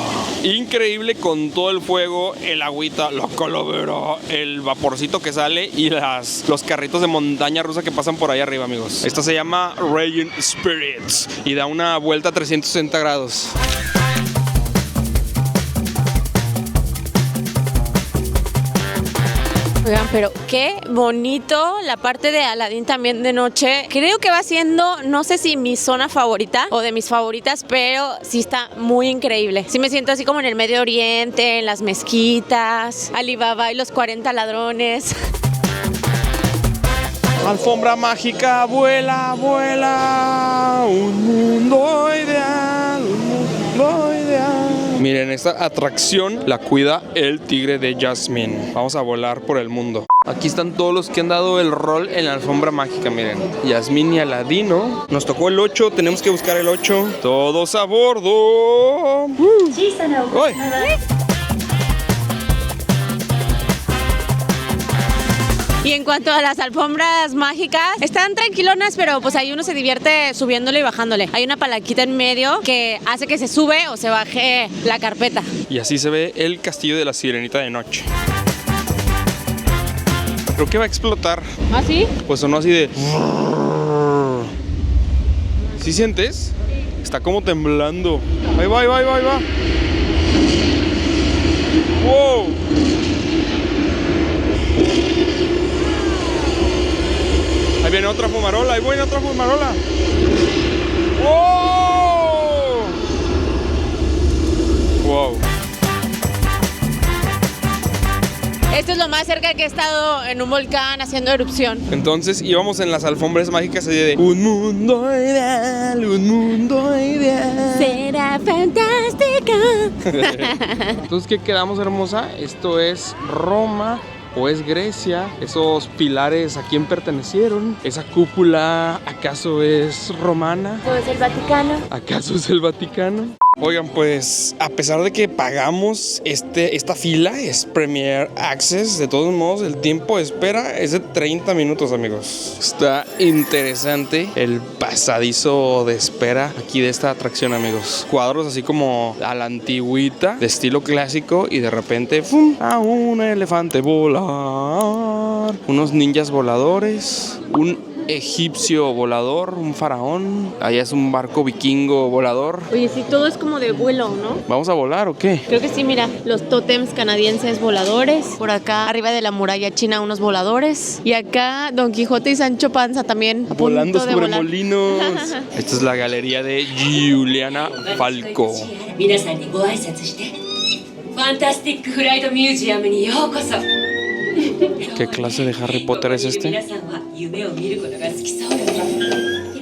Increíble con todo el fuego, el agüita, la calavera, el vaporcito que sale y los carritos de montaña rusa que pasan por ahí arriba, amigos. Esta se llama Raging Spirits y da una vuelta a 360 grados. Oigan, pero qué bonito la parte de Aladdin también de noche. Creo que va siendo, no sé si mi zona favorita o de mis favoritas, pero sí está muy increíble. Sí me siento así como en el Medio Oriente, en las mezquitas, Alibaba y los 40 ladrones. Alfombra mágica, vuela, vuela, un mundo ideal, un mundo ideal. Miren, esta atracción la cuida el tigre de Jasmine. Vamos a volar por el mundo. Aquí están todos los que han dado el rol en la alfombra mágica, miren. Jasmine y Aladino. Nos tocó el 8, tenemos que buscar el 8. Todos a bordo. ¡Uy! Y en cuanto a las alfombras mágicas, están tranquilonas, pero pues ahí uno se divierte subiéndole y bajándole. Hay una palanquita en medio que hace que se sube o se baje la carpeta. Y así se ve el castillo de la Sirenita de noche. Creo que va a explotar. ¿Ah, sí? Pues sonó así de... ¿Sí sientes? Está como temblando. Ahí va, ahí va, ahí va, ahí va. ¡Wow! Ahí viene otra fumarola, ahí viene otra fumarola. ¡Wow! ¡Wow! Esto es lo más cerca que he estado en un volcán haciendo erupción. Entonces íbamos en las alfombras mágicas así de un mundo ideal, un mundo ideal. Será fantástico. Entonces, ¿qué quedamos, hermosa? Esto es Roma. ¿O es Grecia? ¿Esos pilares a quién pertenecieron? ¿Esa cúpula acaso es romana? ¿O es el Vaticano? ¿Acaso es el Vaticano? Oigan, pues a pesar de que pagamos esta fila, es Premier Access, de todos modos el tiempo de espera es de 30 minutos, amigos. Está interesante el pasadizo de espera aquí de esta atracción, amigos. Cuadros así como a la antigüita, de estilo clásico, y de repente ¡fum! A un elefante volar, unos ninjas voladores, un egipcio volador, un faraón. Allá es un barco vikingo volador. Oye, sí, todo es como de vuelo, ¿no? ¿Vamos a volar o qué? Creo que sí, mira, los tótems canadienses voladores. Por acá, arriba de la muralla china, unos voladores. Y acá, Don Quijote y Sancho Panza también. Volando sobre molinos. Esta es la galería de Giuliana Falco. ¿Qué clase de Harry Potter es este?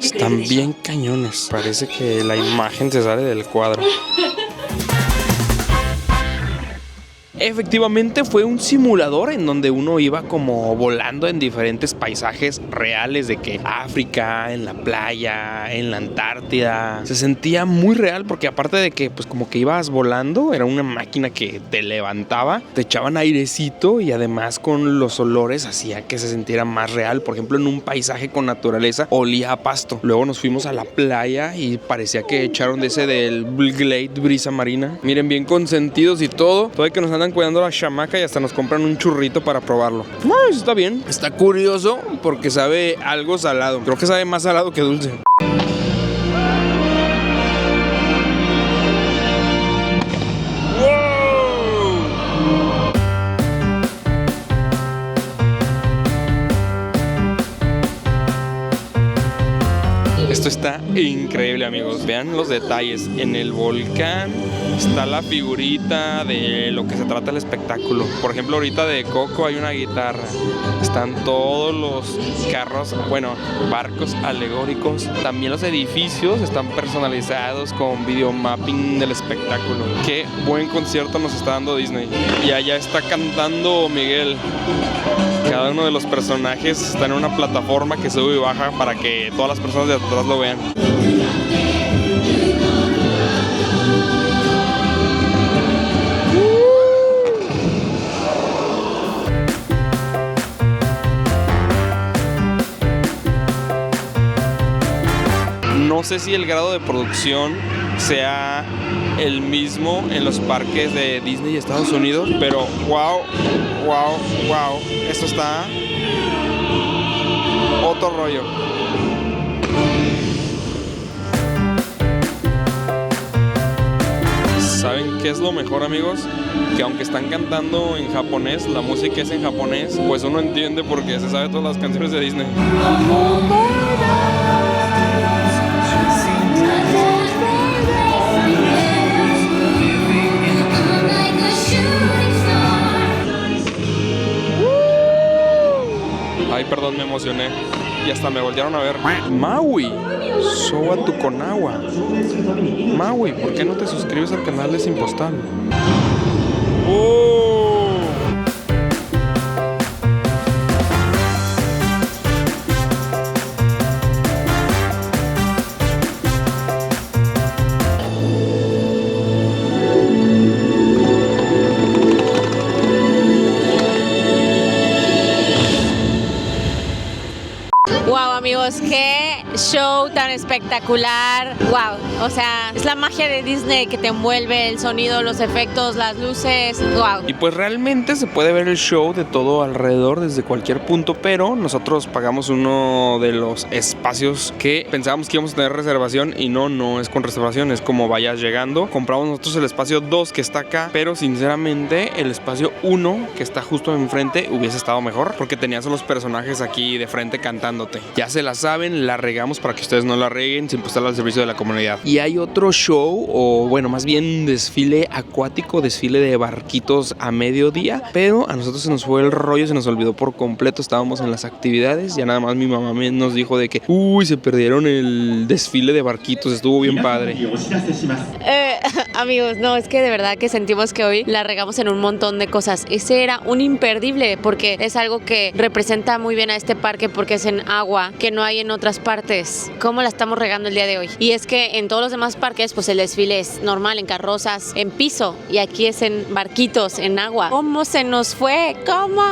Están bien cañones. Parece que la imagen se sale del cuadro. efectivamente fue un simulador en donde uno iba como volando en diferentes paisajes reales de que África, en la playa, en la Antártida. Se sentía muy real porque aparte de que pues como que ibas volando, era una máquina que te levantaba, te echaban airecito y además con los olores hacía que se sintiera más real. Por ejemplo, en un paisaje con naturaleza olía a pasto. Luego nos fuimos a la playa y parecía que echaron de ese del Glade brisa marina. Miren, bien consentidos y todo. Todavía que nos andan cuidando la chamaca y hasta nos compran un churrito para probarlo. No, eso está bien. Está curioso porque sabe algo salado. Creo que sabe más salado que dulce. Esto está increíble, amigos. Vean los detalles. En el volcán está la figurita de lo que se trata el espectáculo. Por ejemplo, ahorita de Coco hay una guitarra. Están todos los carros, bueno, barcos alegóricos. También los edificios están personalizados con videomapping del espectáculo. Qué buen concierto nos está dando Disney. Y allá está cantando Miguel. Cada uno de los personajes está en una plataforma que sube y baja para que todas las personas de atrás lo vean. No sé si el grado de producción sea el mismo en los parques de Disney y Estados Unidos, pero wow, esto está otro rollo. ¿Saben qué es lo mejor, amigos? Que aunque están cantando en japonés, la música es en japonés, pues uno entiende porque se sabe todas las canciones de Disney. Ay, perdón, me emocioné. Y hasta me voltearon a ver. Maui, Soba Tukonawa. Maui, ¿por qué no te suscribes al canal de Sin Postal? ¡Oh! Wow, amigos, qué show tan espectacular. Wow, o sea, es la magia de Disney que te envuelve, el sonido, los efectos, las luces. Wow. Y pues realmente se puede ver el show de todo alrededor desde cualquier punto, pero nosotros pagamos uno de los espacios que pensábamos que íbamos a tener reservación y no es con reservación, es como vayas llegando. Compramos nosotros el espacio 2 que está acá, pero sinceramente el espacio 1 que está justo enfrente hubiese estado mejor porque tenías a los personajes aquí de frente cantándote. Ya se la saben, la regamos para que ustedes no la reguen, Sin Postal al servicio de la comunidad. Y hay otro show, o bueno, más bien desfile acuático, desfile de barquitos a mediodía, pero a nosotros se nos fue el rollo, se nos olvidó por completo, estábamos en las actividades, ya nada más mi mamá nos dijo de que, se perdieron el desfile de barquitos, estuvo bien padre. Amigos, no, es que de verdad que sentimos que hoy la regamos en un montón de cosas. Ese era un imperdible porque es algo que representa muy bien a este parque porque es en agua que no hay en otras partes. ¿Cómo la estamos regando el día de hoy? Y es que en todos los demás parques pues el desfile es normal, en carrozas, en piso, y aquí es en barquitos, en agua. ¿Cómo se nos fue? ¿Cómo?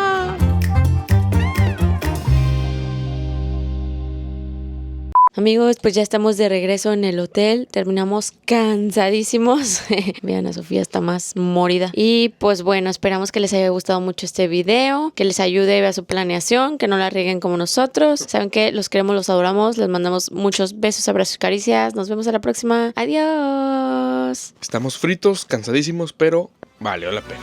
Amigos, pues ya estamos de regreso en el hotel, terminamos cansadísimos. Vean, a Sofía está más mórida. Y pues bueno, esperamos que les haya gustado mucho este video, que les ayude a su planeación, que no la rieguen como nosotros. Saben que los queremos, los adoramos, les mandamos muchos besos, abrazos y caricias. Nos vemos a la próxima. Adiós. Estamos fritos, cansadísimos, pero valió la pena.